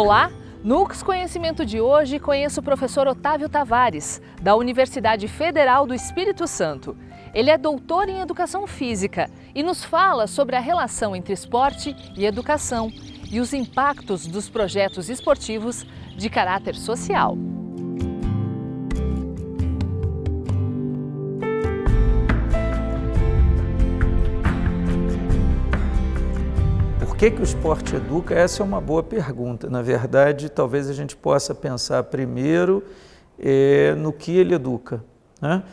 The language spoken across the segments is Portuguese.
Olá! No UX Conhecimento de hoje, conheço o professor Otávio Tavares, da Universidade Federal do Espírito Santo. Ele é doutor em Educação Física e nos fala sobre a relação entre esporte e educação e os impactos dos projetos esportivos de caráter social. Por que o esporte educa? Essa é uma boa pergunta. Na verdade, talvez a gente possa pensar primeiro no que ele educa, né?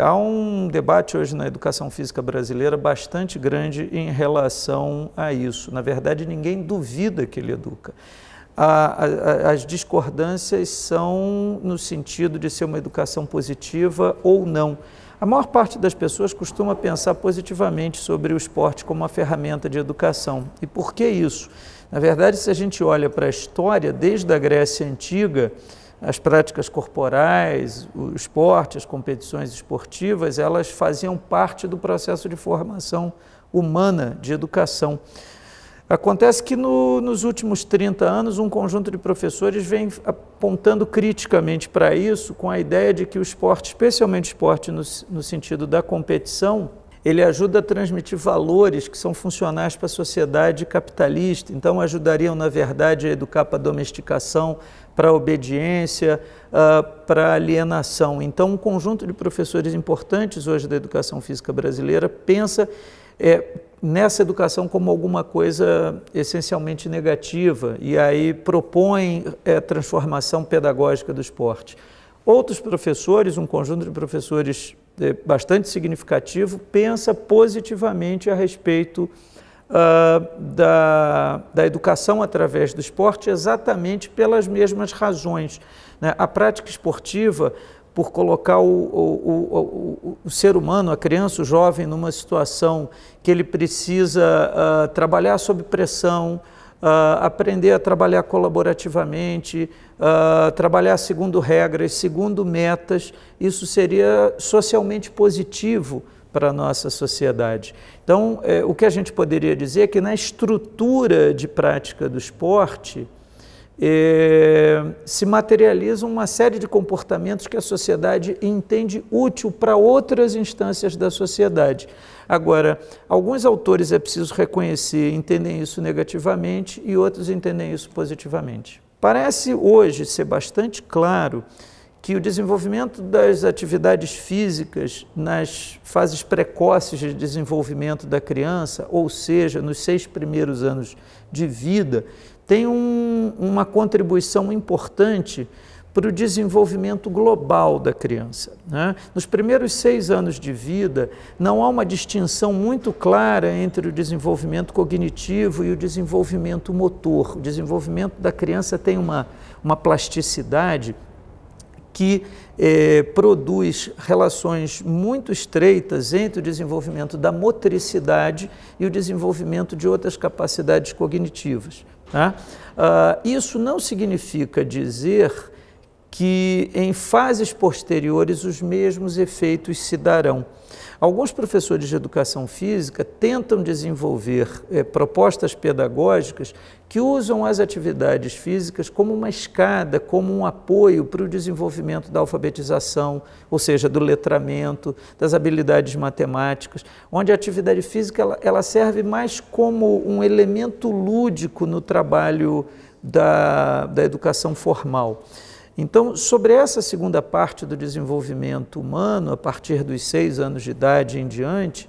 Há um debate hoje na educação física brasileira bastante grande em relação a isso. Na verdade, ninguém duvida que ele educa. As discordâncias são no sentido de ser uma educação positiva ou não. A maior parte das pessoas costuma pensar positivamente sobre o esporte como uma ferramenta de educação. E por que isso? Na verdade, se a gente olha para a história, desde a Grécia Antiga, as práticas corporais, o esporte, as competições esportivas, elas faziam parte do processo de formação humana, de educação. Acontece que nos últimos 30 anos, um conjunto de professores vem apontando criticamente para isso, com a ideia de que o esporte, especialmente o esporte no sentido da competição, ele ajuda a transmitir valores que são funcionais para a sociedade capitalista. Então, ajudariam, na verdade, a educar para a domesticação, para a obediência, para a alienação. Então, um conjunto de professores importantes hoje da educação física brasileira pensa nessa educação como alguma coisa essencialmente negativa e aí propõe transformação pedagógica do esporte. Outros professores, um conjunto de professores bastante significativo, pensa positivamente a respeito da educação através do esporte exatamente pelas mesmas razões, né? A prática esportiva, por colocar o ser humano, a criança, o jovem, numa situação que ele precisa trabalhar sob pressão, aprender a trabalhar colaborativamente, trabalhar segundo regras, segundo metas, isso seria socialmente positivo para a nossa sociedade. Então, o que a gente poderia dizer é que na estrutura de prática do esporte, se materializam uma série de comportamentos que a sociedade entende útil para outras instâncias da sociedade. Agora, alguns autores, é preciso reconhecer, entendem isso negativamente e outros entendem isso positivamente. Parece hoje ser bastante claro que o desenvolvimento das atividades físicas nas fases precoces de desenvolvimento da criança, ou seja, nos 6 primeiros anos de vida, tem uma contribuição importante para o desenvolvimento global da criança, né? Nos primeiros 6 anos de vida, não há uma distinção muito clara entre o desenvolvimento cognitivo e o desenvolvimento motor. O desenvolvimento da criança tem uma plasticidade que produz relações muito estreitas entre o desenvolvimento da motricidade e o desenvolvimento de outras capacidades cognitivas, tá? Isso não significa dizer que em fases posteriores os mesmos efeitos se darão. Alguns professores de educação física tentam desenvolver propostas pedagógicas que usam as atividades físicas como uma escada, como um apoio para o desenvolvimento da alfabetização, ou seja, do letramento, das habilidades matemáticas, onde a atividade física ela serve mais como um elemento lúdico no trabalho da educação formal. Então, sobre essa segunda parte do desenvolvimento humano, a partir dos 6 anos de idade em diante,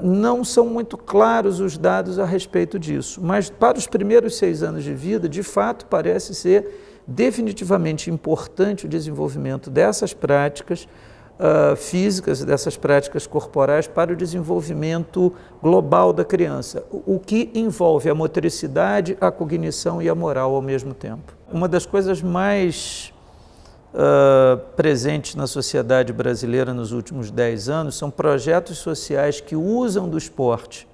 não são muito claros os dados a respeito disso, mas para os primeiros 6 anos de vida, de fato, parece ser definitivamente importante o desenvolvimento dessas práticas físicas, dessas práticas corporais para o desenvolvimento global da criança, o que envolve a motricidade, a cognição e a moral ao mesmo tempo. Uma das coisas mais presentes na sociedade brasileira nos últimos 10 anos são projetos sociais que usam do esporte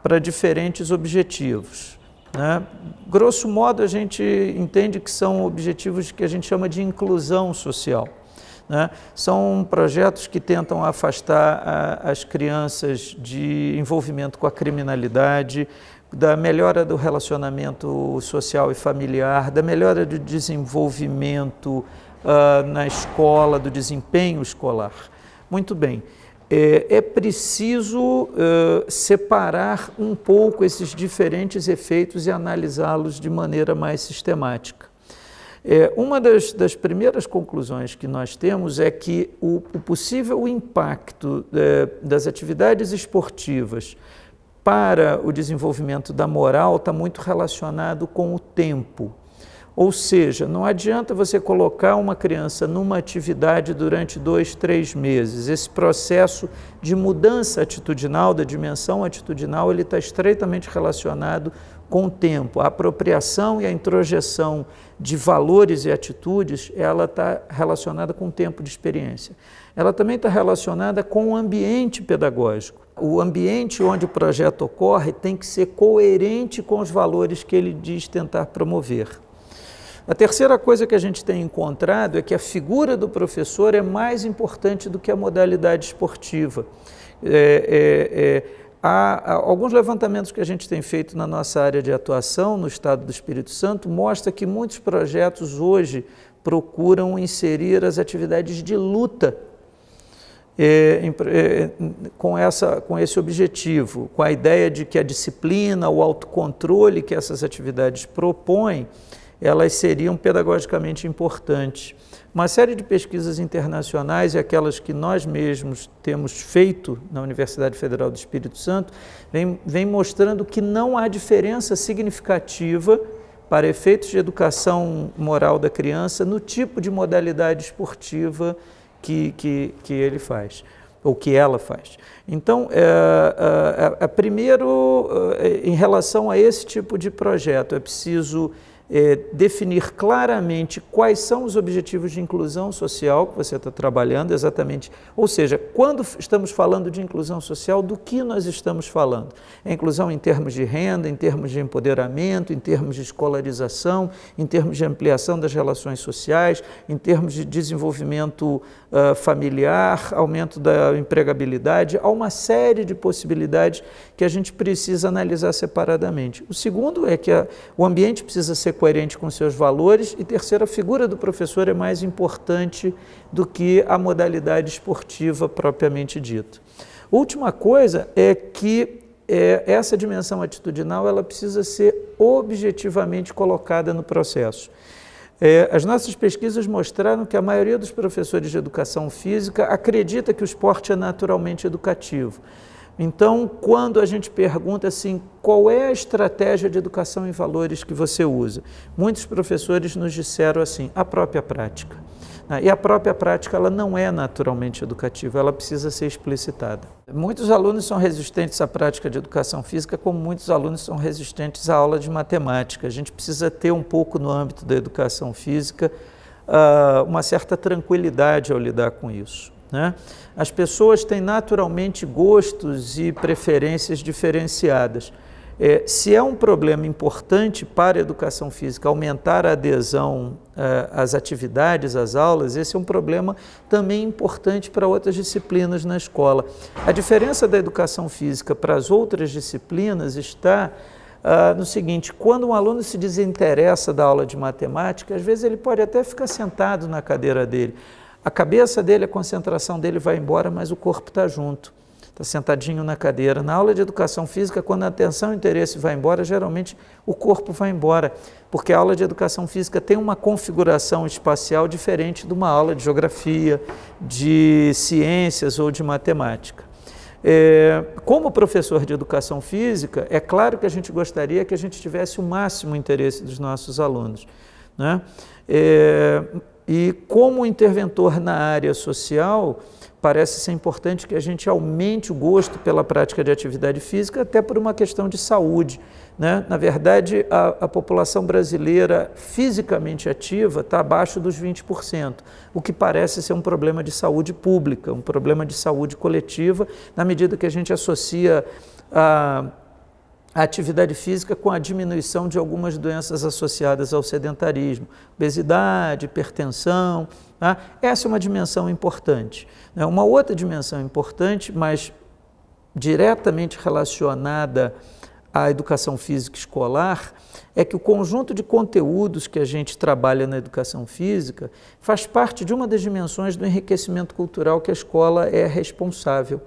para diferentes objetivos, né? Grosso modo, a gente entende que são objetivos que a gente chama de inclusão social, né? São projetos que tentam afastar as crianças de envolvimento com a criminalidade, da melhora do relacionamento social e familiar, da melhora do desenvolvimento na escola, do desempenho escolar. Muito bem, é preciso separar um pouco esses diferentes efeitos e analisá-los de maneira mais sistemática. Uma das primeiras conclusões que nós temos é que o possível impacto das atividades esportivas para o desenvolvimento da moral está muito relacionado com o tempo. Ou seja, não adianta você colocar uma criança numa atividade durante 2, 3 meses. Esse processo de mudança atitudinal, da dimensão atitudinal, ele está estreitamente relacionado com o tempo. A apropriação e a introjeção de valores e atitudes, ela está relacionada com o tempo de experiência. Ela também está relacionada com o ambiente pedagógico. O ambiente onde o projeto ocorre tem que ser coerente com os valores que ele diz tentar promover. A terceira coisa que a gente tem encontrado é que a figura do professor é mais importante do que a modalidade esportiva. Há alguns levantamentos que a gente tem feito na nossa área de atuação, no Estado do Espírito Santo, mostra que muitos projetos hoje procuram inserir as atividades de luta com esse objetivo, com a ideia de que a disciplina, o autocontrole que essas atividades propõem, elas seriam pedagogicamente importantes. Uma série de pesquisas internacionais e aquelas que nós mesmos temos feito na Universidade Federal do Espírito Santo vem mostrando que não há diferença significativa para efeitos de educação moral da criança no tipo de modalidade esportiva que ele faz, ou que ela faz. Então, primeiro, em relação a esse tipo de projeto, é preciso definir claramente quais são os objetivos de inclusão social que você está trabalhando exatamente, ou seja, quando estamos falando de inclusão social, do que nós estamos falando? É inclusão em termos de renda, em termos de empoderamento, em termos de escolarização, em termos de ampliação das relações sociais, em termos de desenvolvimento familiar, aumento da empregabilidade. Há uma série de possibilidades que a gente precisa analisar separadamente. O segundo é que o ambiente precisa ser coerente com seus valores e, terceiro, a figura do professor é mais importante do que a modalidade esportiva propriamente dita. Última coisa é que essa dimensão atitudinal ela precisa ser objetivamente colocada no processo. As nossas pesquisas mostraram que a maioria dos professores de educação física acredita que o esporte é naturalmente educativo. Então, quando a gente pergunta assim, qual é a estratégia de educação em valores que você usa? Muitos professores nos disseram assim, a própria prática. E a própria prática ela não é naturalmente educativa, ela precisa ser explicitada. Muitos alunos são resistentes à prática de educação física, como muitos alunos são resistentes à aula de matemática. A gente precisa ter um pouco no âmbito da educação física uma certa tranquilidade ao lidar com isso, né? As pessoas têm naturalmente gostos e preferências diferenciadas. Se é um problema importante para a educação física aumentar a adesão às atividades, às aulas, esse é um problema também importante para outras disciplinas na escola. A diferença da educação física para as outras disciplinas está no seguinte, quando um aluno se desinteressa da aula de matemática, às vezes ele pode até ficar sentado na cadeira dele. A cabeça dele, a concentração dele vai embora, mas o corpo está junto. Está sentadinho na cadeira. Na aula de educação física, quando a atenção e o interesse vai embora, geralmente o corpo vai embora, porque a aula de educação física tem uma configuração espacial diferente de uma aula de geografia, de ciências ou de matemática. Como professor de educação física, é claro que a gente gostaria que a gente tivesse o máximo interesse dos nossos alunos, né? E como interventor na área social, parece ser importante que a gente aumente o gosto pela prática de atividade física, até por uma questão de saúde, né? Na verdade, a população brasileira fisicamente ativa está abaixo dos 20%, o que parece ser um problema de saúde pública, um problema de saúde coletiva, na medida que a gente associa a atividade física com a diminuição de algumas doenças associadas ao sedentarismo, obesidade, hipertensão, tá? Essa é uma dimensão importante. Uma outra dimensão importante, mas diretamente relacionada a educação física escolar é que o conjunto de conteúdos que a gente trabalha na educação física faz parte de uma das dimensões do enriquecimento cultural que a escola é responsável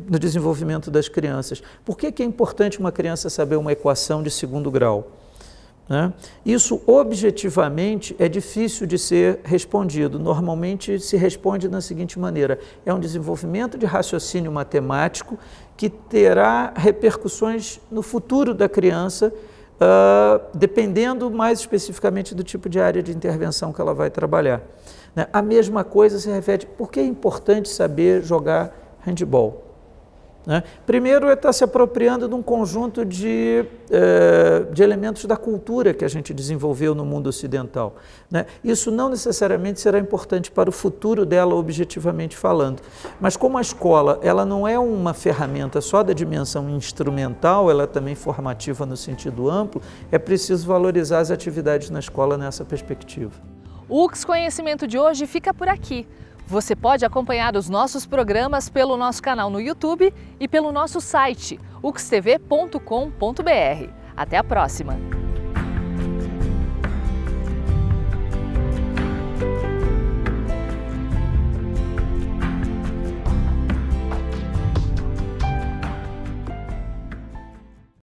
no desenvolvimento das crianças. Por que é importante uma criança saber uma equação de segundo grau? Isso, objetivamente, é difícil de ser respondido. Normalmente se responde da seguinte maneira: é um desenvolvimento de raciocínio matemático que terá repercussões no futuro da criança, dependendo mais especificamente do tipo de área de intervenção que ela vai trabalhar. A mesma coisa se refere: por que é importante saber jogar handebol? Primeiro, é estar se apropriando de um conjunto de elementos da cultura que a gente desenvolveu no mundo ocidental. Isso não necessariamente será importante para o futuro dela, objetivamente falando. Mas como a escola ela não é uma ferramenta só da dimensão instrumental, ela é também formativa no sentido amplo, é preciso valorizar as atividades na escola nessa perspectiva. O UX Conhecimento de hoje fica por aqui. Você pode acompanhar os nossos programas pelo nosso canal no YouTube e pelo nosso site uxtv.com.br. Até a próxima!